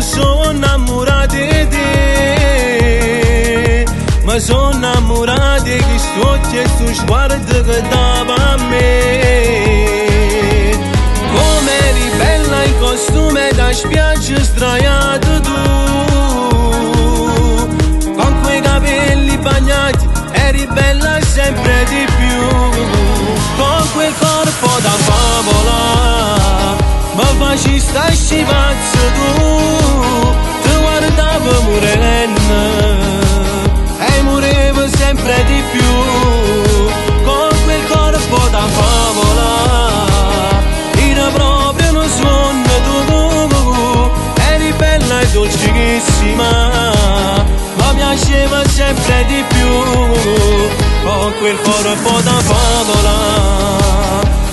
non sono innamorato di te, ma sono innamorato di questo occhio e questo sguardo che dava a me. Come eri bella in costume da spiaggia sdraiato tu, con quei capelli bagnati eri bella sempre di più, con quel corpo da favola ma faci stasci pazzo tu, ti guardavo morendo e morivo sempre di più, con quel corpo da favola era proprio uno sogno tu, eri bella e dolcissima ma piaceva sempre di più, con quel corpo da favola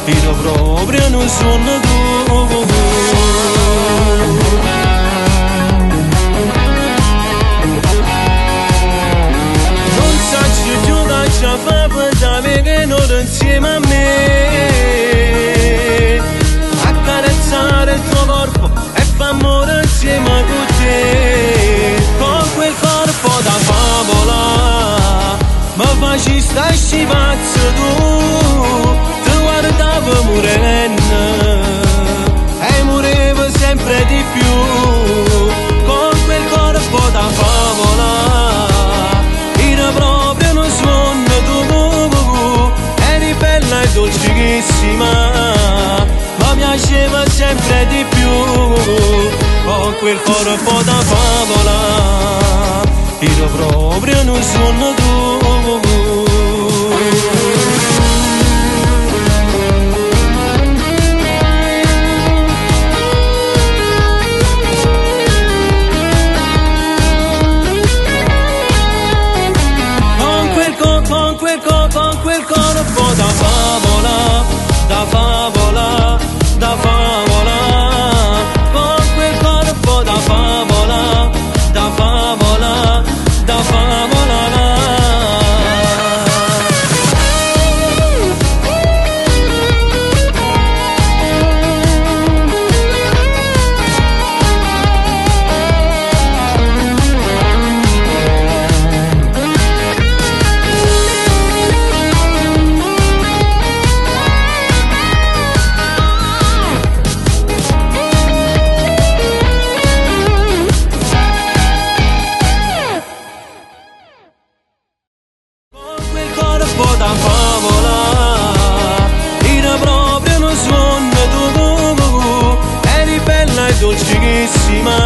era proprio uno sogno tu. Non sacci più da ciò fa per che non insieme a me, accarezzare il tuo corpo e fa amore insieme con te, con quel corpo da favola ma faci stasci pazzo tu, ti guardavo morendo e morivo sempre di più, con quel corpo da favola era proprio uno sogno tu, eri bella e dolcissima ma piaceva sempre di più, con quel corpo da favola era proprio uno sogno tu. Con quel corpo da favola, da favola, da favola, con quel corpo da favola, da favola, da favola. Da favola era proprio uno sogno tu, eri bella e dolcissima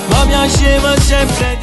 ma piaceva sempre